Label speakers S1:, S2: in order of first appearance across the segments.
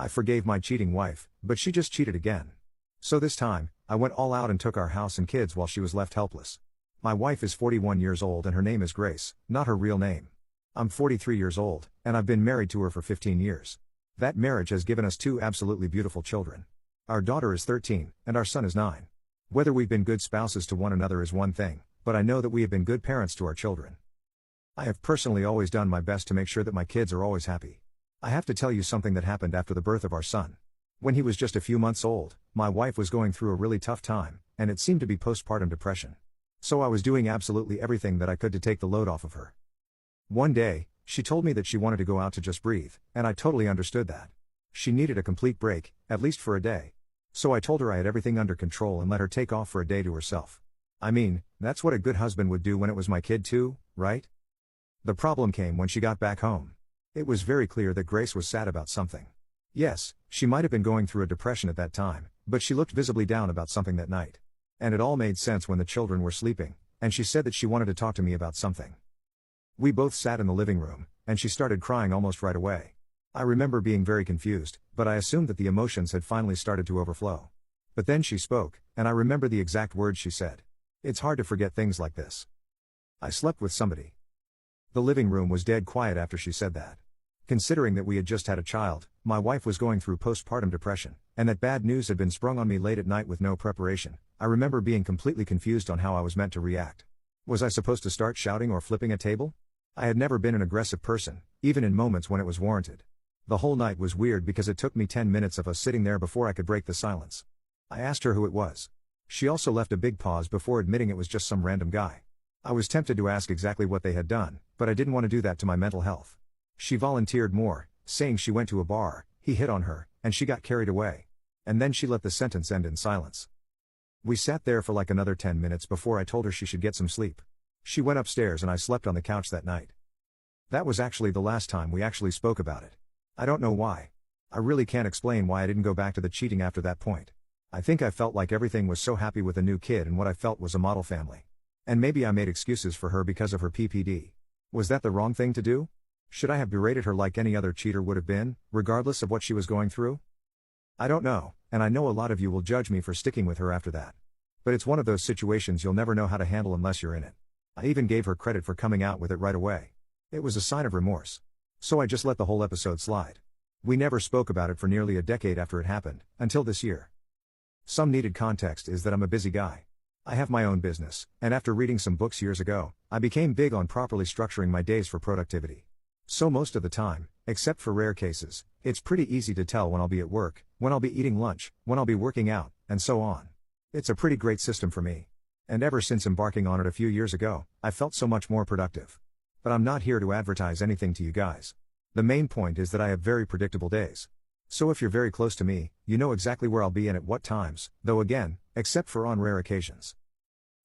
S1: I forgave my cheating wife, but she just cheated again. So this time, I went all out and took our house and kids while she was left helpless. My wife is 41 years old and her name is Grace, not her real name. I'm 43 years old, and I've been married to her for 15 years. That marriage has given us two absolutely beautiful children. Our daughter is 13, and our son is 9. Whether we've been good spouses to one another is one thing, but I know that we have been good parents to our children. I have personally always done my best to make sure that my kids are always happy. I have to tell you something that happened after the birth of our son. When he was just a few months old, my wife was going through a really tough time, and it seemed to be postpartum depression. So I was doing absolutely everything that I could to take the load off of her. One day, she told me that she wanted to go out to just breathe, and I totally understood that. She needed a complete break, at least for a day. So I told her I had everything under control and let her take off for a day to herself. I mean, that's what a good husband would do when it was my kid too, right? The problem came when she got back home. It was very clear that Grace was sad about something. Yes, she might have been going through a depression at that time, but she looked visibly down about something that night. And it all made sense when the children were sleeping, and she said that she wanted to talk to me about something. We both sat in the living room, and she started crying almost right away. I remember being very confused, but I assumed that the emotions had finally started to overflow. But then she spoke, and I remember the exact words she said. It's hard to forget things like this. I slept with somebody. The living room was dead quiet after she said that. Considering that we had just had a child, my wife was going through postpartum depression, and that bad news had been sprung on me late at night with no preparation, I remember being completely confused on how I was meant to react. Was I supposed to start shouting or flipping a table? I had never been an aggressive person, even in moments when it was warranted. The whole night was weird because it took me 10 minutes of us sitting there before I could break the silence. I asked her who it was. She also left a big pause before admitting it was just some random guy. I was tempted to ask exactly what they had done, but I didn't want to do that to my mental health. She volunteered more, saying she went to a bar, he hit on her, and she got carried away. And then she let the sentence end in silence. We sat there for like another 10 minutes before I told her she should get some sleep. She went upstairs and I slept on the couch that night. That was actually the last time we actually spoke about it. I don't know why. I really can't explain why I didn't go back to the cheating after that point. I think I felt like everything was so happy with a new kid and what I felt was a model family. And maybe I made excuses for her because of her PPD. Was that the wrong thing to do? Should I have berated her like any other cheater would have been, regardless of what she was going through? I don't know, and I know a lot of you will judge me for sticking with her after that. But it's one of those situations you'll never know how to handle unless you're in it. I even gave her credit for coming out with it right away. It was a sign of remorse. So I just let the whole episode slide. We never spoke about it for nearly a decade after it happened, until this year. Some needed context is that I'm a busy guy. I have my own business, and after reading some books years ago, I became big on properly structuring my days for productivity. So most of the time, except for rare cases, it's pretty easy to tell when I'll be at work, when I'll be eating lunch, when I'll be working out, and so on. It's a pretty great system for me. And ever since embarking on it a few years ago, I felt so much more productive. But I'm not here to advertise anything to you guys. The main point is that I have very predictable days. So if you're very close to me, you know exactly where I'll be and at what times, though again, except for on rare occasions.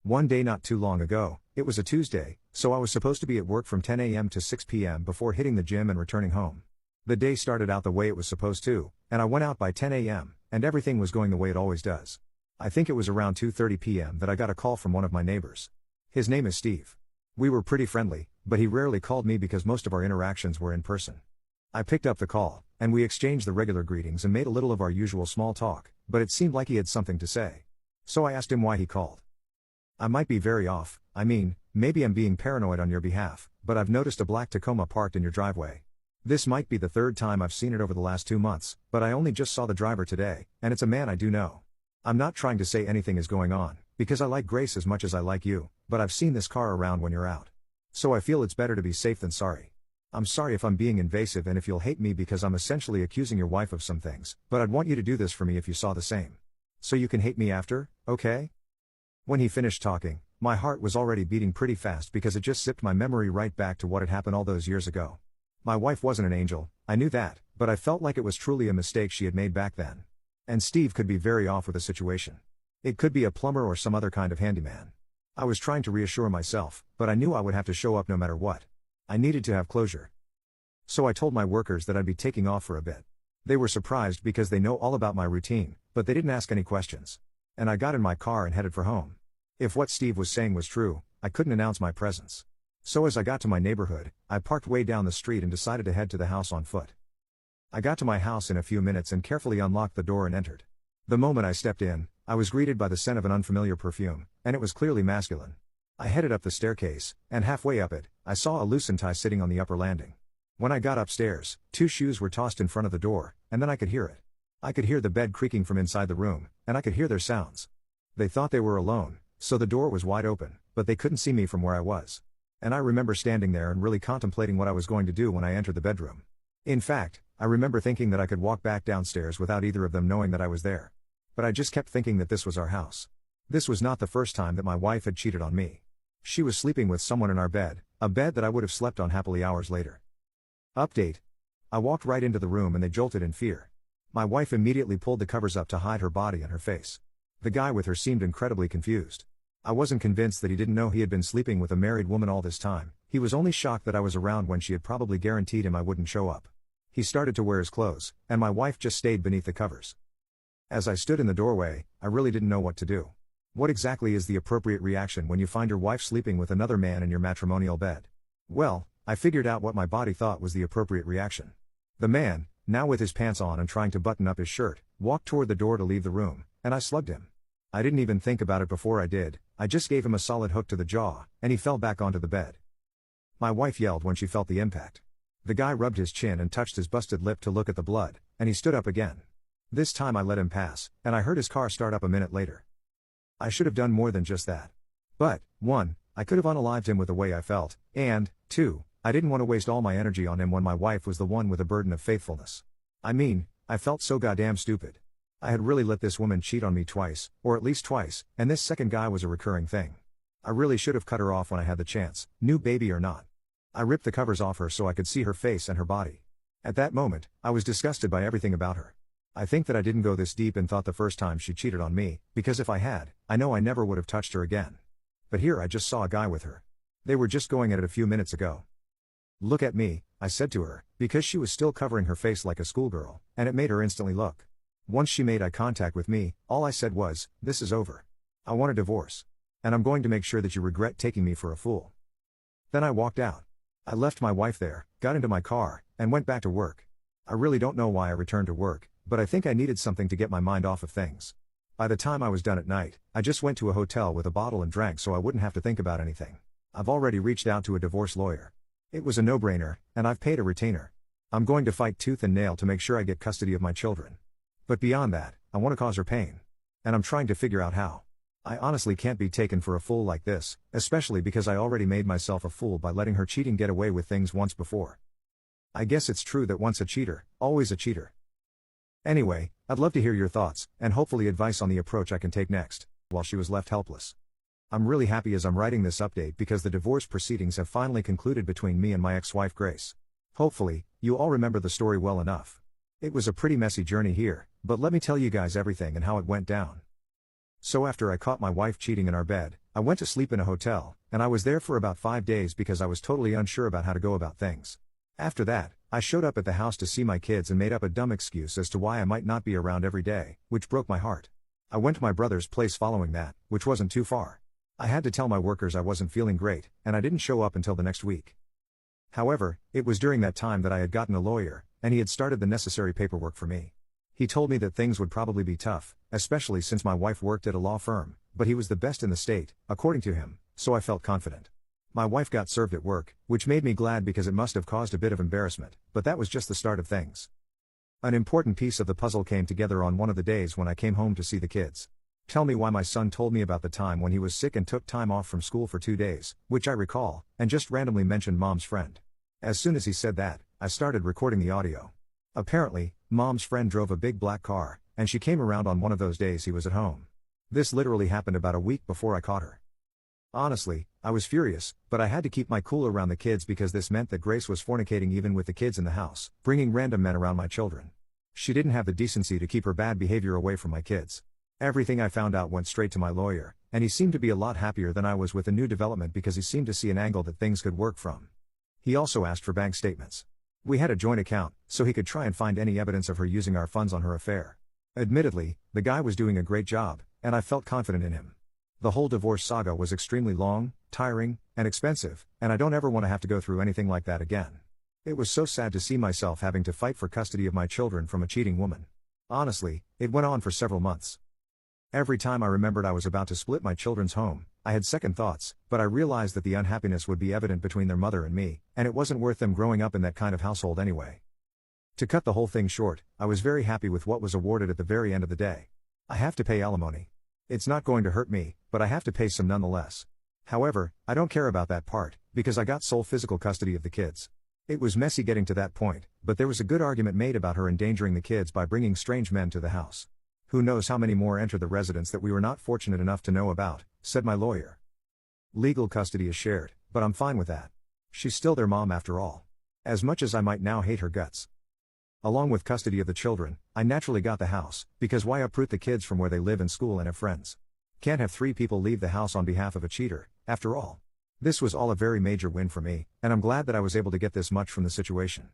S1: One day not too long ago, it was a Tuesday, so I was supposed to be at work from 10 a.m. to 6 p.m. before hitting the gym and returning home. The day started out the way it was supposed to, and I went out by 10 a.m., and everything was going the way it always does. I think it was around 2:30 p.m. that I got a call from one of my neighbors. His name is Steve. We were pretty friendly, but he rarely called me because most of our interactions were in person. I picked up the call, and we exchanged the regular greetings and made a little of our usual small talk, but it seemed like he had something to say. So I asked him why he called. I might be very off, maybe I'm being paranoid on your behalf, but I've noticed a black Tacoma parked in your driveway. This might be the third time I've seen it over the last 2 months, but I only just saw the driver today, and it's a man I do know. I'm not trying to say anything is going on, because I like Grace as much as I like you, but I've seen this car around when you're out. So I feel it's better to be safe than sorry. I'm sorry if I'm being invasive and if you'll hate me because I'm essentially accusing your wife of some things, but I'd want you to do this for me if you saw the same. So you can hate me after, okay? When he finished talking, my heart was already beating pretty fast because it just zipped my memory right back to what had happened all those years ago. My wife wasn't an angel, I knew that, but I felt like it was truly a mistake she had made back then. And Steve could be very off with the situation. It could be a plumber or some other kind of handyman. I was trying to reassure myself, but I knew I would have to show up no matter what. I needed to have closure. So I told my workers that I'd be taking off for a bit. They were surprised because they know all about my routine, but they didn't ask any questions. And I got in my car and headed for home. If what Steve was saying was true, I couldn't announce my presence. So as I got to my neighborhood, I parked way down the street and decided to head to the house on foot. I got to my house in a few minutes and carefully unlocked the door and entered. The moment I stepped in, I was greeted by the scent of an unfamiliar perfume, and it was clearly masculine. I headed up the staircase, and halfway up it, I saw a loosened tie sitting on the upper landing. When I got upstairs, 2 shoes were tossed in front of the door, and then I could hear it. I could hear the bed creaking from inside the room, and I could hear their sounds. They thought they were alone, so the door was wide open, but they couldn't see me from where I was. And I remember standing there and really contemplating what I was going to do when I entered the bedroom. In fact, I remember thinking that I could walk back downstairs without either of them knowing that I was there. But I just kept thinking that this was our house. This was not the first time that my wife had cheated on me. She was sleeping with someone in our bed, a bed that I would have slept on happily hours later. Update. I walked right into the room and they jolted in fear. My wife immediately pulled the covers up to hide her body and her face. The guy with her seemed incredibly confused. I wasn't convinced that he didn't know he had been sleeping with a married woman all this time. He was only shocked that I was around when she had probably guaranteed him I wouldn't show up. He started to wear his clothes, and my wife just stayed beneath the covers. As I stood in the doorway, I really didn't know what to do. What exactly is the appropriate reaction when you find your wife sleeping with another man in your matrimonial bed? Well, I figured out what my body thought was the appropriate reaction. The man, now with his pants on and trying to button up his shirt, walked toward the door to leave the room, and I slugged him. I didn't even think about it before I did. I just gave him a solid hook to the jaw, and he fell back onto the bed. My wife yelled when she felt the impact. The guy rubbed his chin and touched his busted lip to look at the blood, and he stood up again. This time I let him pass, and I heard his car start up a minute later. I should have done more than just that. But, 1, I could have unalived him with the way I felt, and, 2, I didn't want to waste all my energy on him when my wife was the one with a burden of faithfulness. I mean, I felt so goddamn stupid. I had really let this woman cheat on me twice, or at least twice, and this second guy was a recurring thing. I really should have cut her off when I had the chance, new baby or not. I ripped the covers off her so I could see her face and her body. At that moment, I was disgusted by everything about her. I think that I didn't go this deep in thought the first time she cheated on me, because if I had, I know I never would have touched her again. But here I just saw a guy with her. They were just going at it a few minutes ago. Look at me, I said to her, because she was still covering her face like a schoolgirl, and it made her instantly look. Once she made eye contact with me, all I said was, "This is over. I want a divorce. And I'm going to make sure that you regret taking me for a fool." Then I walked out. I left my wife there, got into my car, and went back to work. I really don't know why I returned to work, but I think I needed something to get my mind off of things. By the time I was done at night, I just went to a hotel with a bottle and drank so I wouldn't have to think about anything. I've already reached out to a divorce lawyer. It was a no-brainer, and I've paid a retainer. I'm going to fight tooth and nail to make sure I get custody of my children. But beyond that, I want to cause her pain. And I'm trying to figure out how. I honestly can't be taken for a fool like this, especially because I already made myself a fool by letting her cheating get away with things once before. I guess it's true that once a cheater, always a cheater. Anyway, I'd love to hear your thoughts, and hopefully advice on the approach I can take next, while she was left helpless. I'm really happy as I'm writing this update because the divorce proceedings have finally concluded between me and my ex-wife Grace. Hopefully, you all remember the story well enough. It was a pretty messy journey here, but let me tell you guys everything and how it went down. So after I caught my wife cheating in our bed, I went to sleep in a hotel, and I was there for about 5 days because I was totally unsure about how to go about things. After that, I showed up at the house to see my kids and made up a dumb excuse as to why I might not be around every day, which broke my heart. I went to my brother's place following that, which wasn't too far. I had to tell my workers I wasn't feeling great, and I didn't show up until the next week. However, it was during that time that I had gotten a lawyer, and he had started the necessary paperwork for me. He told me that things would probably be tough, especially since my wife worked at a law firm, but he was the best in the state, according to him, so I felt confident. My wife got served at work, which made me glad because it must have caused a bit of embarrassment, but that was just the start of things. An important piece of the puzzle came together on one of the days when I came home to see the kids. Tell me why my son told me about the time when he was sick and took time off from school for 2 days, which I recall, and just randomly mentioned Mom's friend. As soon as he said that, I started recording the audio. Apparently, Mom's friend drove a big black car, and she came around on one of those days he was at home. This literally happened about a week before I caught her. Honestly, I was furious, but I had to keep my cool around the kids because this meant that Grace was fornicating even with the kids in the house, bringing random men around my children. She didn't have the decency to keep her bad behavior away from my kids. Everything I found out went straight to my lawyer, and he seemed to be a lot happier than I was with the new development because he seemed to see an angle that things could work from. He also asked for bank statements. We had a joint account, so he could try and find any evidence of her using our funds on her affair. Admittedly, the guy was doing a great job, and I felt confident in him. The whole divorce saga was extremely long, tiring, and expensive, and I don't ever want to have to go through anything like that again. It was so sad to see myself having to fight for custody of my children from a cheating woman. Honestly, it went on for several months. Every time I remembered I was about to split my children's home, I had second thoughts, but I realized that the unhappiness would be evident between their mother and me, and it wasn't worth them growing up in that kind of household anyway. To cut the whole thing short, I was very happy with what was awarded at the very end of the day. I have to pay alimony. It's not going to hurt me, but I have to pay some nonetheless. However, I don't care about that part, because I got sole physical custody of the kids. It was messy getting to that point, but there was a good argument made about her endangering the kids by bringing strange men to the house. Who knows how many more entered the residence that we were not fortunate enough to know about, said my lawyer. Legal custody is shared, but I'm fine with that. She's still their mom after all. As much as I might now hate her guts. Along with custody of the children, I naturally got the house, because why uproot the kids from where they live and school and have friends? Can't have three people leave the house on behalf of a cheater, after all. This was all a very major win for me, and I'm glad that I was able to get this much from the situation.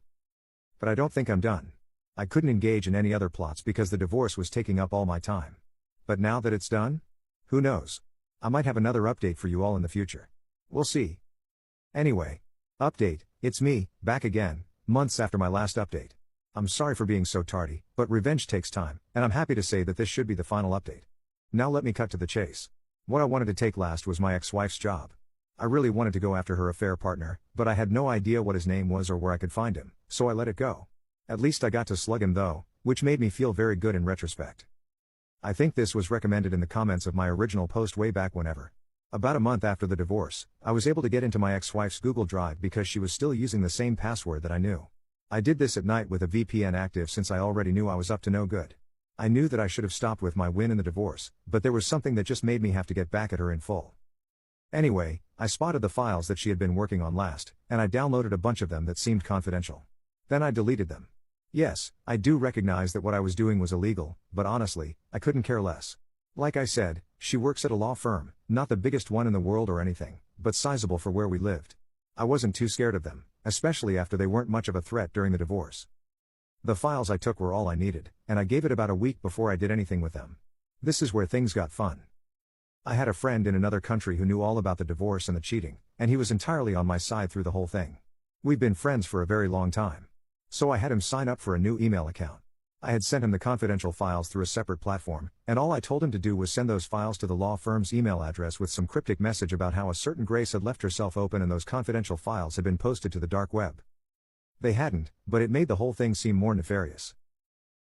S1: But I don't think I'm done. I couldn't engage in any other plots because the divorce was taking up all my time. But now that it's done? Who knows? I might have another update for you all in the future. We'll see. Anyway. Update, it's me, back again, months after my last update. I'm sorry for being so tardy, but revenge takes time, and I'm happy to say that this should be the final update. Now let me cut to the chase. What I wanted to take last was my ex-wife's job. I really wanted to go after her affair partner, but I had no idea what his name was or where I could find him, so I let it go. At least I got to slug him though, which made me feel very good in retrospect. I think this was recommended in the comments of my original post way back whenever. About a month after the divorce, I was able to get into my ex-wife's Google Drive because she was still using the same password that I knew. I did this at night with a VPN active since I already knew I was up to no good. I knew that I should have stopped with my win in the divorce, but there was something that just made me have to get back at her in full. Anyway, I spotted the files that she had been working on last, and I downloaded a bunch of them that seemed confidential. Then I deleted them. Yes, I do recognize that what I was doing was illegal, but honestly, I couldn't care less. Like I said, she works at a law firm, not the biggest one in the world or anything, but sizable for where we lived. I wasn't too scared of them, especially after they weren't much of a threat during the divorce. The files I took were all I needed, and I gave it about a week before I did anything with them. This is where things got fun. I had a friend in another country who knew all about the divorce and the cheating, and he was entirely on my side through the whole thing. We've been friends for a very long time. So I had him sign up for a new email account. I had sent him the confidential files through a separate platform, and all I told him to do was send those files to the law firm's email address with some cryptic message about how a certain Grace had left herself open and those confidential files had been posted to the dark web. They hadn't, but it made the whole thing seem more nefarious.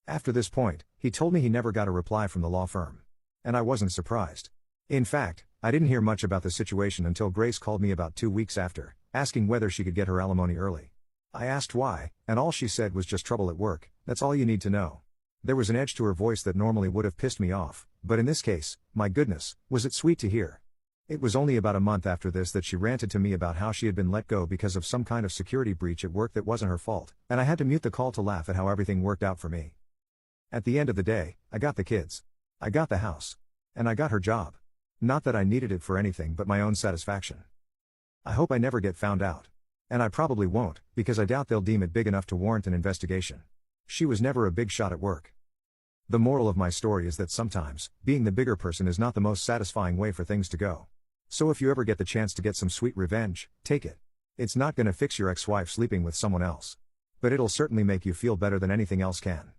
S1: After this point, he told me he never got a reply from the law firm. And I wasn't surprised. In fact, I didn't hear much about the situation until Grace called me about 2 weeks after, asking whether she could get her alimony early. I asked why, and all she said was just trouble at work. That's all you need to know. There was an edge to her voice that normally would have pissed me off, but in this case, my goodness, was it sweet to hear. It was only about a month after this that she ranted to me about how she had been let go because of some kind of security breach at work that wasn't her fault, and I had to mute the call to laugh at how everything worked out for me. At the end of the day, I got the kids. I got the house. And I got her job. Not that I needed it for anything but my own satisfaction. I hope I never get found out. And I probably won't, because I doubt they'll deem it big enough to warrant an investigation. She was never a big shot at work. The moral of my story is that sometimes, being the bigger person is not the most satisfying way for things to go. So if you ever get the chance to get some sweet revenge, take it. It's not gonna fix your ex-wife sleeping with someone else. But it'll certainly make you feel better than anything else can.